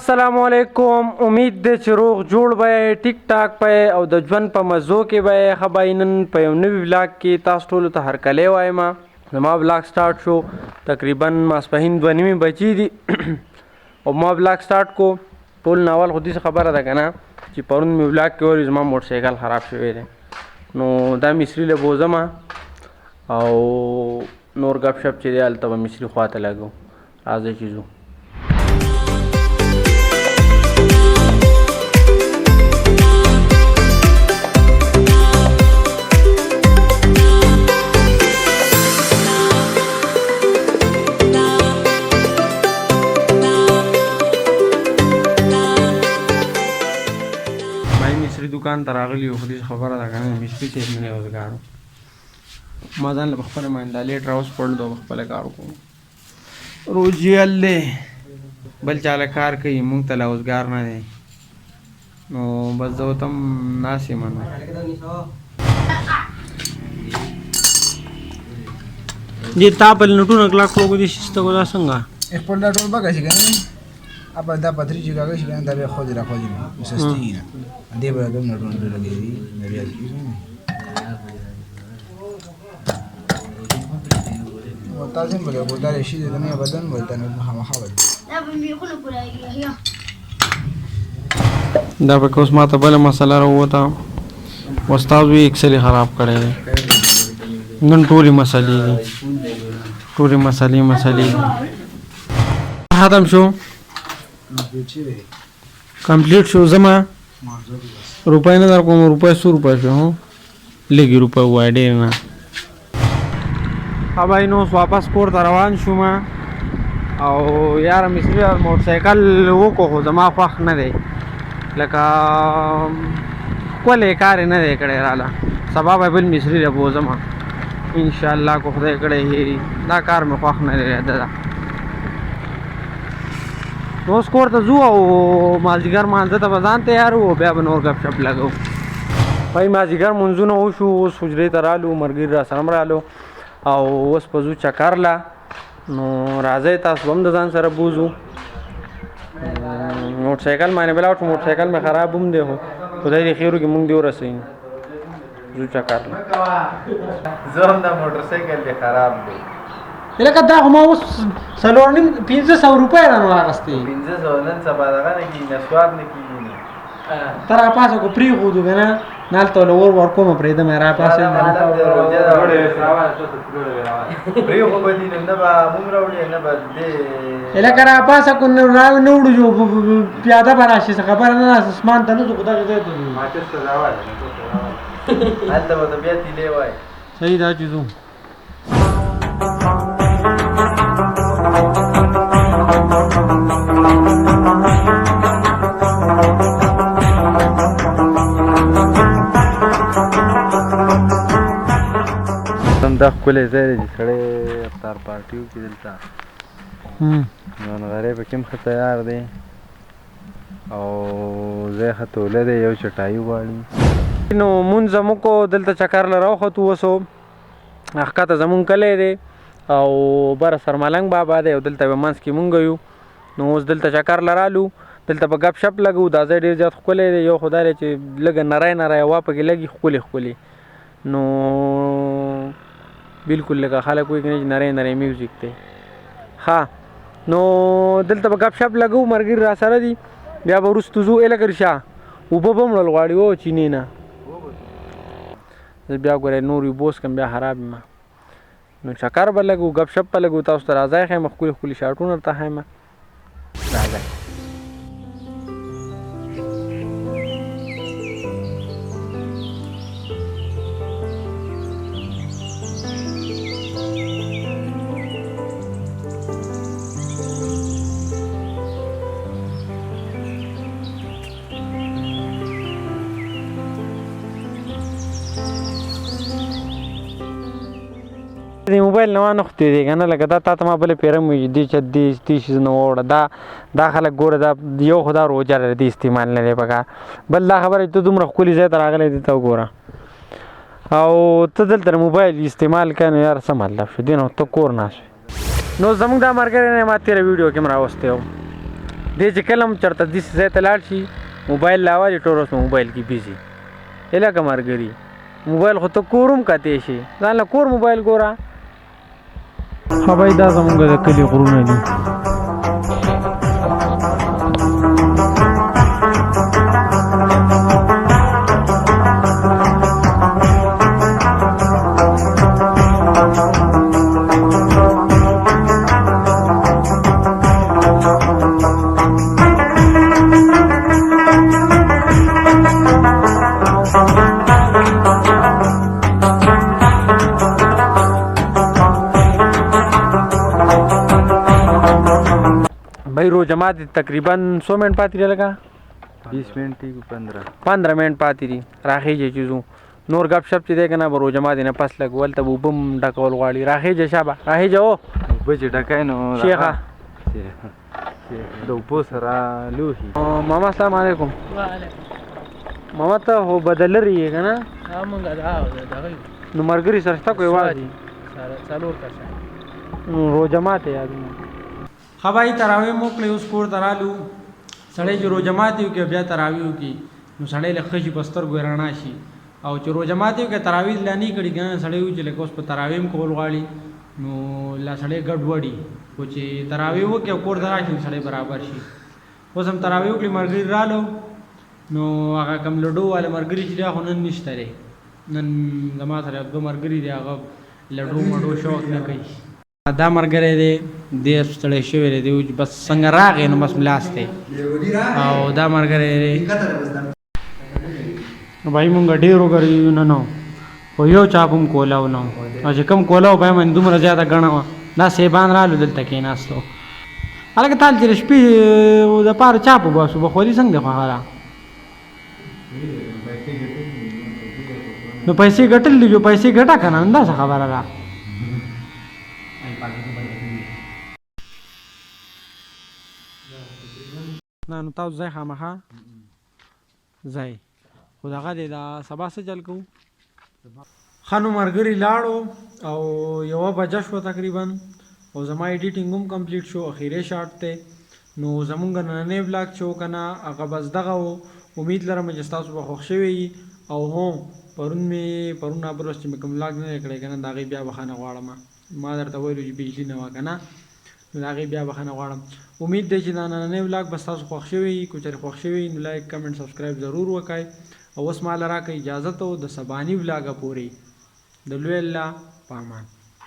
السلام علیکم. امید دی چې روغ جوړ به ټیک ټاک به او د ژوند په مزو کې به ښه به نن په یو نوي ولاګ کې تاسو ټولو ته هرکلی وایم. زما ولاګ سټارټ شو تقریبا ماسپښین 2:30 بجې دي او ما ولاګ سټارټ کو. ټول ناول خو داسې خبره ده که نه چې پرون مې ولاګ کې وری زما موټرسایکل خراب شوی دی نو دا مصري له بوځم او نور ګپ شپ چې دی هلته به مصري خواته لګو. راځئ چې ځو. دکان ته راغلی یو خو داسې خبره ده که نه مصري صاحب مې روزګار و ما ځان له په خپله باندې دا لیټ راوسپړل او په خپله کار وکړو. روجیل دی بل چاله کار کوي مونږ ته لا روزګار نه دی نو بس زه ورته هم ناست یم نو دې تا په نټونه کلاک کړو دې شیسته کو دا څنګه خپل دا ټول بګه شي که نه apa da patri juga guys kan tapi khodi ra khodi sesti na dia berada di dalam lagi dari lagi وتازم بله بودار شيء ده نه بدن ولتن ما حاول لا بيقولوا بلا هي دا په کوس ماته بل مسله راوته استاد وی اکسل خراب کړی نن ټولې مسلې ختم شو کمپلیټ شو. زما روپۍ نه در کوم روپۍ 100 روپۍ شو هو لږې روپۍ ووایه ډېر نه. ها بھائی نو واپس کور ته روان شوم او یاره مصري موټرسایکل وکړو خو زما خوښ نه دی لکه ښکلی کار یې نه دی کړی راله. سبا به بل مصري رابوځم انشاءالله که خدای کړی هېري دا کار مې خوښ نه دی ده. نو اوس کور ته ځو او مازدیګر مانځه ته به ځان تیار وو بیا به نور ګپ شپ لګو. بھائی مازدیګر مونځونه وشو اوس حجرې ته رالو ملګري راسره هم رالو او اوس به ځو چکر له نو راځئ تاسو هم د ځان سره بوځو. موټرسایکل باندې بلاړ شو موټرسایکل مې خراب هم دی خو خدای دې خیر وکړي مونږ دې ورسوي ځو چکر له. زه هم دا موټرسایکل دې خراب دی لکه دا خو ما اوس 500 روپۍ رانه واخېستې 500 نن سبا دغه نه کېږي نسوار نه کېږي ته راپاسه کو پرېښودو که نه هلته له اور ورکوم پرېږدم راپاسې پرېښو به دي نو نه به مونږ راوړي نه به دې لکه راپاسه کو نه وړو پیاده به راشي څه خبره نه ده اسمان ته نه ځو خو دغې ځای ته ځو هلته به ته بیا تیلې وایي صحیح دا چې ځو. دا ښکلی ځای دی چې سړی افطار پارټي وکړي دلته نو نغری پکې هم ښه تیار دی او ځای ښه توله دی یو چټایي غواړي. نو مونځ زموږ کو دلته چکر له راوختو اوسو ښکته زمونږ کلی دی او بره سرملنګ بابا دی او دلته به منځ کې مونږ یو نو اوس دلته چکر له رالو دلته به ګپ شپ لګو. دا ځای ډېر زیات ښکلی دی یو خو دا دی چې لږه نری هوا پکې لګي ښکلي نو بالکل لکه خلک وایي که نه چې نری میوزیک دی ښه نو دلته به ګپ شپ لګو ملګري راسره دي بیا به وروسته ځو لکه رشا اوبه به مړل غواړي او چینې نه زه بیا ګورئ نور اوبه وڅښم بیا خراب یم نو چکر به لګو ګپ شپ به لګو تاسو ته راځئ ښیم ښکلي شاټونه ورته ښیم راځئ. د موبایل نه وانختی دی که نه لکه دا تا ته ما بله پیرم وي دې شیز نه واوړه دا خلک ګوره دا یو خو دا روجه لري د استعمال نه دی پکار بل دا خبره چې ته دومره ښکلي ځای ته راغلی دی ته وګوره او ته دلته موبایل استعمال کوې نو یاره څه مطلب شو دې نه ته کور ناست وې نو زموږ دا ملګری نه ما تېره ویډیو کې هم راوستی و دې چې کله هم چېرته داسې ځای ته لاړ شي موبایل لاوالي ټول ورځ په موبایل کې بیزي لکه ملګري موبایل خو ته کور هم کتی شي ځان له کور موبایل ګوره ښه بھائی دا زمونږ د کلي غرونه دي भाई रोज जमात तकरीबन 100 मिनट पाती रहे लगा 20 मिनट ही 15 मिनट पाती रही राखी जे चीज़ों नोर गप शप चीज़ देखना बरो जमात ने पास लग वल तब बम डकवल वाली राखी जे शाबा राखी जाओ बजे डकाय नो शेखा दो पोसरा लूही मामा अस्सलाम वालेकुम मामा तो हो बदल रही है ना ها مونږه دا دغه نو مرګري سرستا کوئی وادي سره څلور کسان رو جماعت یادونه خبای تراوی موکله اوس کور ترالو سړی چې رو جماعت یو کې بیا تراوی وکي نو سړی له خشي بستر ګورانه شي او چې رو جماعت یو کې تراوی لانی کړي ګان سړی و چې له کوس په تراویم کول غواړي نو لا سړی ګډوډي او چې تراوی وکي کور دراشي سړی برابر شي اوس هم تراوی وکړي مرګري رالو نو هغه کم لډو والے مرګري چې دا خو نن نشته لري نن زما سره دو مرګري دی هغه لډو مډو شوق نه کوي دا مرګري دی د ستړی شوی دی بس څنګه راغی نو بس ملاسته او دا مرګري دی نو بھائی مونږ ډیرو غړي نه نو خو یو چاپم کولاو نو او چې کم کولاو به من دومره زیاته غنه دا سیبان رالو دلته کې ناستو هغه تال چې شپې د پاره چاپو باسو بخوري څنګه خو هغه نو پیسې ګټل دي جو پیسې ګټا کنه انده څه خبره را نه نو تاسو ځای خامخا ځای خداغه دې دا سبا څه چل کو خانو مرګري لاړو او یو بجه شو تقریبا او زما ایډیټینګ هم کمپلیټ شو اخیری شارټ ته نو زمونږ نننې بلاګ شو کنه هغه بس دغه امید لرم چې تاسو به خوښ شوي او هو پرون ابروس چې مې کوم لاګ نه کړی کنه دا غي بیا بخانه غواړم ما درته ویلو چې بجلی نه وکنه نو دا غي بیا بخانه غواړم امید دی چې دا نننې بلاګ بس تاسو خوښ شوي کو چې خوښ شوي نو لایک کمنټ سبسکرایب ضرور وکړئ او اوس مال راکې اجازه ته د سبانی بلاګه پوری د لوی الله پامان